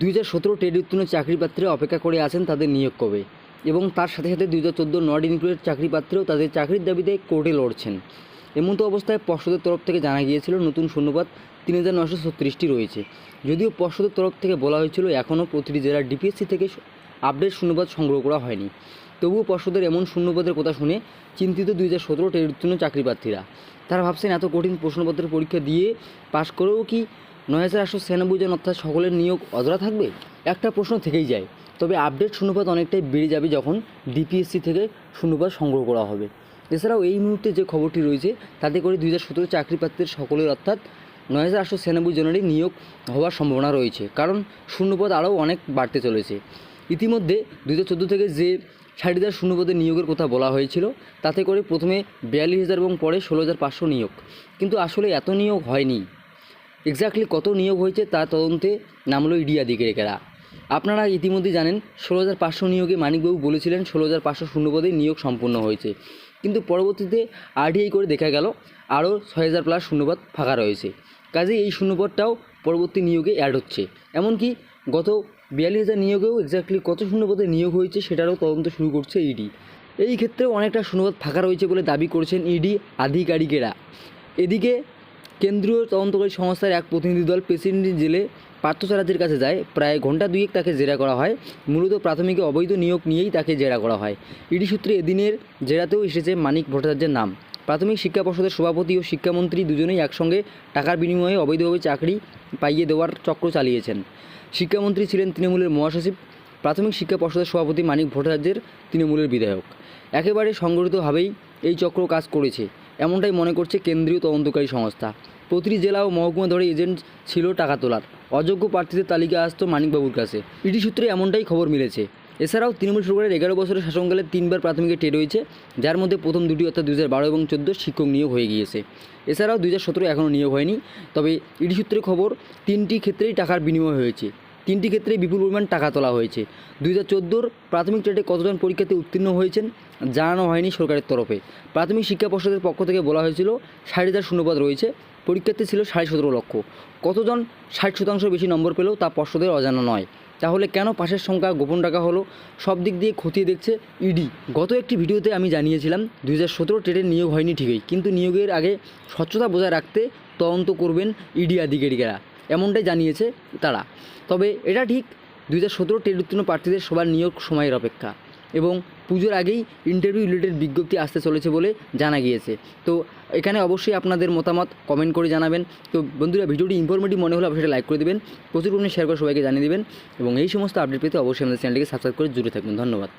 2017 TET উত্তীর্ণ চাকরি প্রার্থীরা অপেক্ষা করে আছেন তাদের নিয়োগ কবে, এবং তার সাথে সাথে 2014 নট ইনক্লুডেড চাকরি প্রার্থীরাও তাদের চাকরির দাবিতে কোর্টে লড়ছেন। এমতো অবস্থায় পর্ষদের তরফ থেকে জানা গিয়েছিল নতুন শূন্যপদ 3936টি রয়েছে। যদিও পর্ষদের তরফ থেকে বলা হয়েছিল এখনও প্রতিটি জেলার ডিপিএসসি থেকে আপডেট শূন্যপদ সংগ্রহ করা হয়নি। তবুও পর্ষদের এমন শূন্যপদের কথা শুনে চিন্তিত 2017 টেট উত্তীর্ণ চাকরি প্রার্থীরা। তারা ভাবছেন এত কঠিন প্রশ্নপত্রের পরীক্ষা দিয়ে পাশ করেও কি 9896 জন অর্থাৎ সকলের নিয়োগ অধরা থাকবে। একটা প্রশ্ন থেকেই যায়, তবে আপডেট শূন্যপদ অনেকটাই বেড়ে যাবে যখন ডিপিএসসি থেকে শূন্যপদ সংগ্রহ করা হবে। এছাড়াও এই মুহূর্তে যে খবরটি রয়েছে তাতে করে 2017 চাকরি প্রার্থীর সকলের অর্থাৎ 9896 জনেরই নিয়োগ হওয়ার সম্ভাবনা রয়েছে, কারণ শূন্যপদ আরও অনেক বাড়তে চলেছে। ইতিমধ্যে 2014 থেকে যে 60,000 শূন্যপদের নিয়োগের কথা বলা হয়েছিল তাতে করে প্রথমে 42,000 এবং পরে 16,500 নিয়োগ, কিন্তু আসলে এত নিয়োগ হয়নি। এক্স্যাক্টলি কত নিয়োগ হয়েছে তা তদন্তে নামলো ইডি আধিকারিকেরা। আপনারা ইতিমধ্যে জানেন 16,500 নিয়োগে মানিকবাবু বলেছিলেন 16,500 শূন্যপদে নিয়োগ সম্পূর্ণ হয়েছে, কিন্তু পরবর্তীতে আরটিআই করে দেখা গেল আরও 6,000 প্লাস শূন্যপদ ফাঁকা রয়েছে। কাজেই এই শূন্যপদটাও পরবর্তী নিয়োগে অ্যাড হচ্ছে। এমনকি গত 42,000 নিয়োগেও এক্স্যাক্টলি কত শূন্যপদে নিয়োগ হয়েছে সেটারও তদন্ত শুরু করছে ইডি। এই ক্ষেত্রেও অনেকটা শূন্যপদ ফাঁকা রয়েছে বলে দাবি করেছেন ইডি আধিকারিকেরা। এদিকে কেন্দ্রীয় তদন্তকারী সংস্থার এক প্রতিনিধি দল প্রেসিডেন্ট জেলে পার্থ চ্যাটার্জির কাছে যায়। প্রায় ঘন্টা দুয়েক তাকে জেরা করা হয়। মূলত প্রাথমিক অবৈধ নিয়োগ নিয়েই তাকে জেরা করা হয়। ইডি সূত্রে এদিনের জেরাতেও এসেছে মানিক ভট্টাচার্যের নাম। প্রাথমিক শিক্ষা পর্ষদের সভাপতি ও শিক্ষামন্ত্রী দুজনেই একসঙ্গে টাকার বিনিময়ে অবৈধভাবে চাকরি পাইয়ে দেওয়ার চক্র চালিয়েছেন। শিক্ষামন্ত্রী ছিলেন তৃণমূলের মহাসচিব, প্রাথমিক শিক্ষা পর্ষদের সভাপতি মানিক ভট্টাচার্যের তৃণমূলের বিধায়ক। একেবারে সংগঠিতভাবেই এই চক্র কাজ করেছে এমনটাই মনে করছে কেন্দ্রীয় তদন্তকারী সংস্থা। প্রতিটি জেলা ও মহকুমা ধরে এজেন্ট ছিল টাকা তোলার। অযোগ্য প্রার্থীদের তালিকা আসতো মানিকবাবুর কাছে। ইডি সূত্রে এমনটাই খবর মিলেছে। এছাড়াও তৃণমূল সরকারের 11 বছরের শাসনকালে 3বার প্রাথমিকে টেট হয়েছে, যার মধ্যে প্রথম দুটি অর্থাৎ 2012 এবং 2014 শিক্ষক নিয়োগ হয়ে গিয়েছে। এছাড়াও 2017 এখনও নিয়োগ হয়নি। তবে ইডি সূত্রে খবর 3টি ক্ষেত্রেই টাকার বিনিময় হয়েছে, 3টি ক্ষেত্রেই বিপুল পরিমাণ টাকা তোলা হয়েছে। 2014 প্রাথমিক টেটে কতজন পরীক্ষাতে উত্তীর্ণ হয়েছেন জানানো হয়নি সরকারের তরফে। প্রাথমিক শিক্ষা পর্ষদের পক্ষ থেকে বলা হয়েছিল 60,000 শূন্যপদ রয়েছে, পরীক্ষার্থী ছিল 17.5 লক্ষ। কতজন 60% বেশি নম্বর পেলেও তা পর্ষদের অজানা নয়। তাহলে কেন পাশের সংখ্যা গোপন রাখা হলো? সব দিক দিয়ে খতিয়ে দেখছে ইডি। গত একটি ভিডিওতে আমি জানিয়েছিলাম 2017 টেটের নিয়োগ হয়নি ঠিকই, কিন্তু নিয়োগের আগে স্বচ্ছতা বজায় রাখতে তদন্ত করবেন ইডি আধিকারিকেরা, এমনটাই জানিয়েছে তারা। তবে এটা ঠিক 2017 টেট উত্তীর্ণ প্রার্থীদের সবার নিয়োগ সময়ের অপেক্ষা, এবং পুজোর আগেই ইন্টারভিউ রিলেটেড বিজ্ঞপ্তি আসতে চলেছে বলে জানা গিয়েছে। তো এখানে অবশ্যই আপনাদের মতামত কমেন্ট করে জানাবেন। তো বন্ধুরা, ভিডিওটি ইনফরমেটিভ মনে হলে অবশ্যই লাইক করে দেবেন, প্রচুর পরিমাণে শেয়ার করে সবাইকে জানিয়ে দেবেন, এবং এই সমস্ত আপডেট পেতে অবশ্যই আমাদের চ্যানেলটিকে সাবস্ক্রাইব করে জুড়ে থাকবেন। ধন্যবাদ।